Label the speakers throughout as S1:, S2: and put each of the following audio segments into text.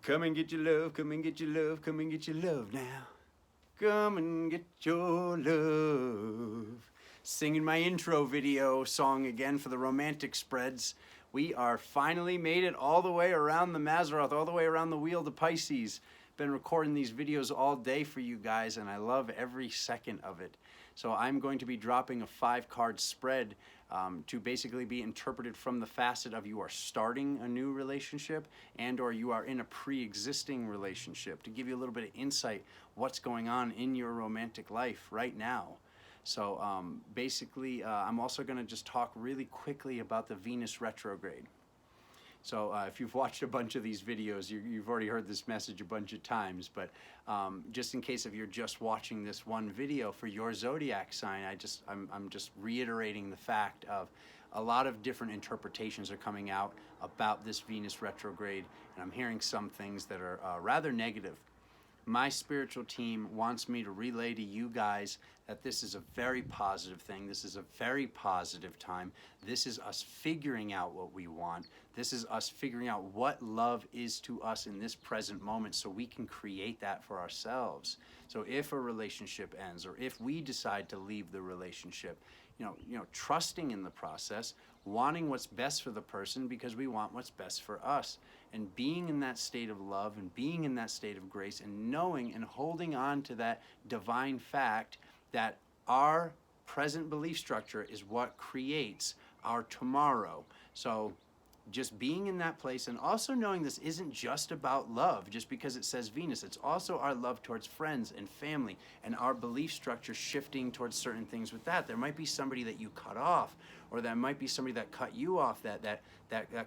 S1: Come and get your love, come and get your love, come and get your love now. Come and get your love. Singing my intro video song again for the romantic spreads. We are finally made it all the way around the Mazzaroth, all the way around the wheel to Pisces. Been recording these videos all day for you guys, and I love every second of it. So I'm going to be dropping a 5-card spread to basically be interpreted from the facet of you are starting a new relationship and or you are in a pre-existing relationship, to give you a little bit of insight what's going on in your romantic life right now. So basically I'm also going to just talk really quickly about the Venus retrograde. So if you've watched a bunch of these videos, you've already heard this message a bunch of times, but just in case if you're just watching this one video for your zodiac sign, I'm just reiterating the fact of a lot of different interpretations are coming out about this Venus retrograde, and I'm hearing some things that are rather negative. My spiritual team wants me to relay to you guys that this is a very positive thing. This is a very positive time. This is us figuring out what we want. This is us figuring out what love is to us in this present moment so we can create that for ourselves. So if a relationship ends or if we decide to leave the relationship, you know, trusting in the process, wanting what's best for the person because we want what's best for us, and being in that state of love and being in that state of grace and knowing and holding on to that divine fact that our present belief structure is what creates our tomorrow. So just being in that place, and also knowing this isn't just about love, just because it says Venus. It's also our love towards friends and family, and our belief structure shifting towards certain things with that. There might be somebody that you cut off, or there might be somebody that cut you off that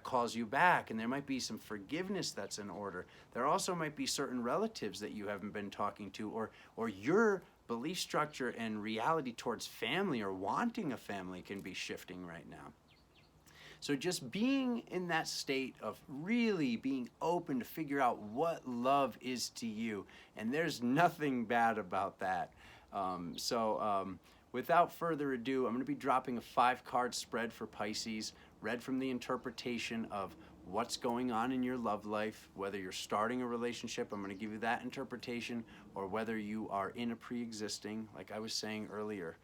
S1: calls you back, and there might be some forgiveness that's in order. There also might be certain relatives that you haven't been talking to, or your belief structure and reality towards family or wanting a family can be shifting right now. So just being in that state of really being open to figure out what love is to you. And there's nothing bad about that. Without further ado, I'm going to be dropping a 5-card spread for Pisces, read from the interpretation of what's going on in your love life, whether you're starting a relationship, I'm going to give you that interpretation, or whether you are in a pre-existing, like I was saying earlier.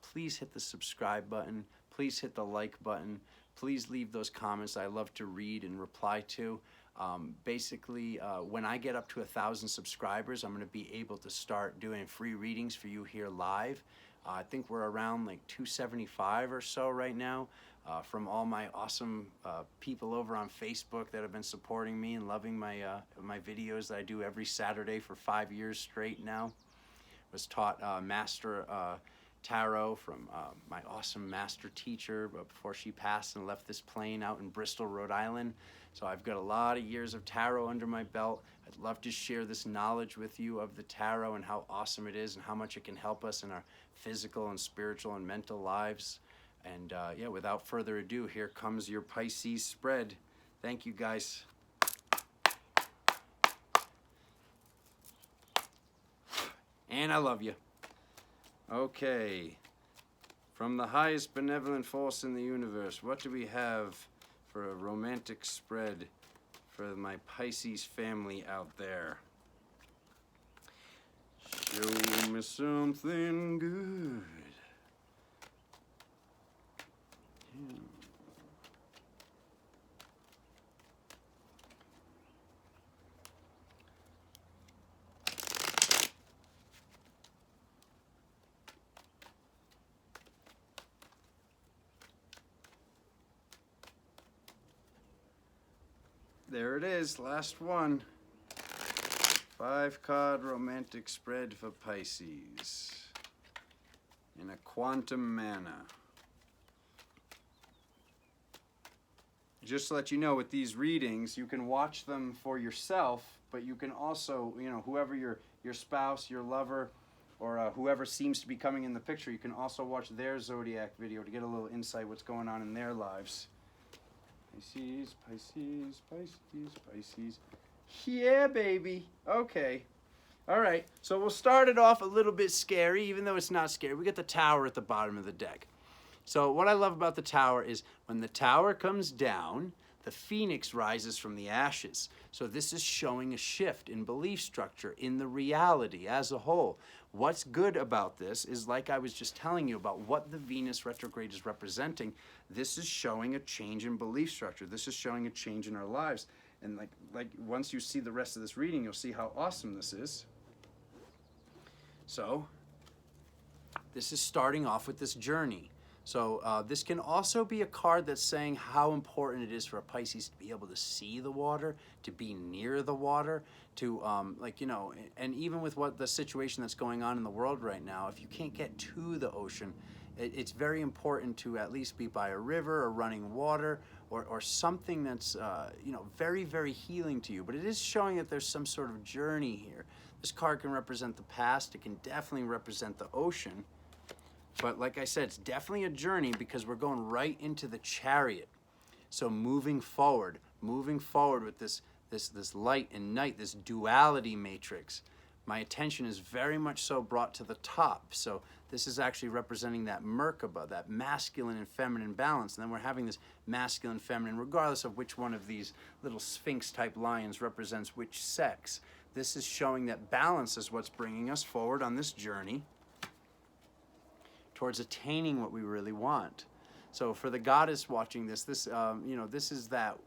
S1: Please hit the subscribe button. Please hit the like button. Please leave those comments. I love to read and reply to. When I get up to 1,000 subscribers, I'm going to be able to start doing free readings for you here live. I think we're around like 275 or so right now from all my awesome people over on Facebook that have been supporting me and loving my videos that I do every Saturday for 5 years straight now. Was taught Master Tarot from my awesome master teacher, but before she passed and left this plane out in Bristol, Rhode Island. So I've got a lot of years of tarot under my belt. I'd love to share this knowledge with you of the tarot and how awesome it is and how much it can help us in our physical and spiritual and mental lives. And yeah, without further ado, here comes your Pisces spread. Thank you, guys. And I love you. Okay, from the highest benevolent force in the universe, what do we have for a romantic spread for my Pisces family out there? Show me something good. Yeah. There it is, last one. 5-card romantic spread for Pisces in a quantum manner. Just to let you know, with these readings, you can watch them for yourself, but you can also, whoever your spouse, your lover, or whoever seems to be coming in the picture, you can also watch their zodiac video to get a little insight what's going on in their lives. Pisces, Pisces, Pisces, Pisces. Yeah, baby. Okay. All right. So we'll start it off a little bit scary, even though it's not scary. We got the Tower at the bottom of the deck. So what I love about the Tower is when the Tower comes down, The phoenix rises from the ashes. So this is showing a shift in belief structure, in the reality as a whole. What's good about this is, like I was just telling you about what the Venus retrograde is representing, this is showing a change in belief structure. This is showing a change in our lives. And like once you see the rest of this reading, you'll see how awesome this is. So this is starting off with this journey. So this can also be a card that's saying how important it is for a Pisces to be able to see the water, to be near the water, to and even with what the situation that's going on in the world right now, if you can't get to the ocean, it's very important to at least be by a river or running water or something that's very, very healing to you. But it is showing that there's some sort of journey here. This card can represent the past. It can definitely represent the ocean. But like I said, it's definitely a journey because we're going right into the Chariot. So moving forward with this light and night, this duality matrix, my attention is very much so brought to the top. So this is actually representing that Merkaba, that masculine and feminine balance. And then we're having this masculine, feminine, regardless of which one of these little Sphinx-type lions represents which sex. This is showing that balance is what's bringing us forward on this journey towards attaining what we really want. So for the goddess watching this, this is that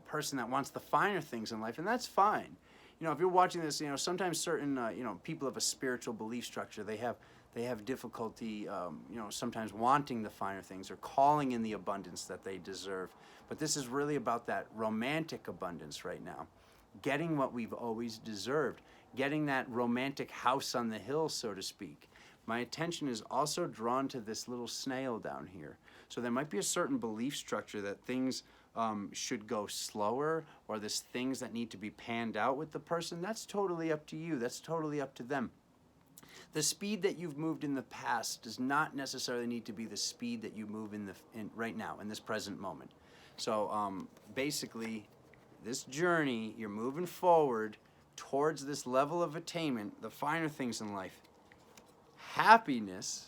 S1: person that wants the finer things in life, and that's fine. If you're watching this, sometimes certain people of a spiritual belief structure, they have difficulty, sometimes wanting the finer things or calling in the abundance that they deserve. But this is really about that romantic abundance right now, getting what we've always deserved, getting that romantic house on the hill, so to speak. My attention is also drawn to this little snail down here. So there might be a certain belief structure that things should go slower, or there's things that need to be panned out with the person. That's totally up to you. That's totally up to them. The speed that you've moved in the past does not necessarily need to be the speed that you move in right now, in this present moment. So basically, this journey, you're moving forward towards this level of attainment, the finer things in life. Happiness,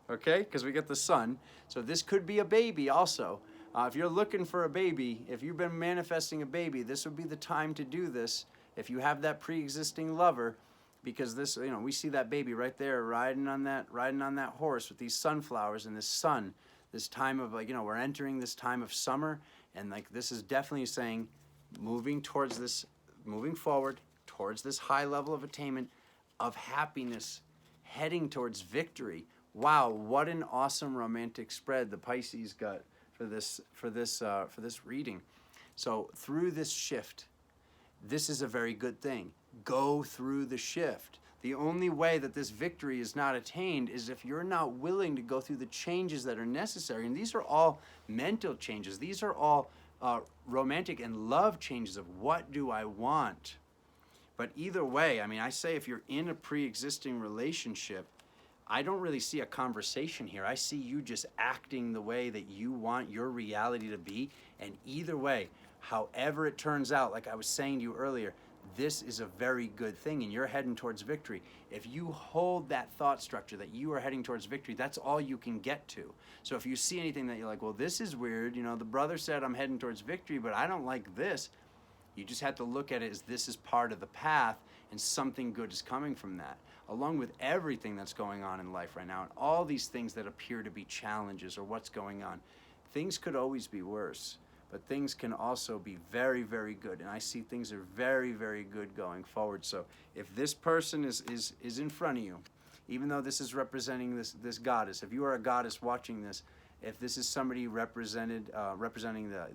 S1: okay, because we get the sun. So this could be a baby also. If you're looking for a baby, if you've been manifesting a baby, this would be the time to do this. If you have that pre-existing lover, because this, we see that baby right there riding on that horse with these sunflowers and this sun. This time of we're entering this time of summer, and this is definitely saying moving forward towards this high level of attainment of happiness, heading towards victory. Wow, what an awesome romantic spread the Pisces got for this reading. So through this shift, this is a very good thing. Go through the shift. The only way that this victory is not attained is if you're not willing to go through the changes that are necessary. And these are all mental changes. These are all romantic and love changes of what do I want. But either way, I say if you're in a pre-existing relationship, I don't really see a conversation here. I see you just acting the way that you want your reality to be. And either way, however it turns out, like I was saying to you earlier, this is a very good thing and you're heading towards victory. If you hold that thought structure that you are heading towards victory, that's all you can get to. So if you see anything that you're like, well, this is weird, the brother said I'm heading towards victory, but I don't like this. You just have to look at it as this is part of the path and something good is coming from that, along with everything that's going on in life right now and all these things that appear to be challenges or what's going on. Things could always be worse, but things can also be very, very good. And I see things are very, very good going forward. So if this person is in front of you, even though this is representing this goddess, if you are a goddess watching this, if this is somebody representing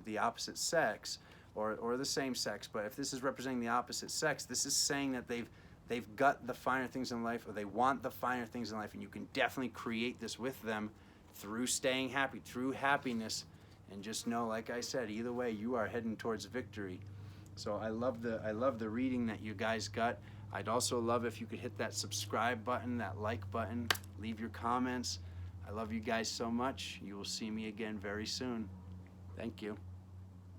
S1: the opposite sex, or the same sex, but if this is representing the opposite sex, this is saying that they've got the finer things in life, or they want the finer things in life, and you can definitely create this with them through staying happy, through happiness, and just know, like I said, either way, you are heading towards victory. So I love the reading that you guys got. I'd also love if you could hit that subscribe button, that like button, leave your comments. I love you guys so much. You will see me again very soon. Thank you.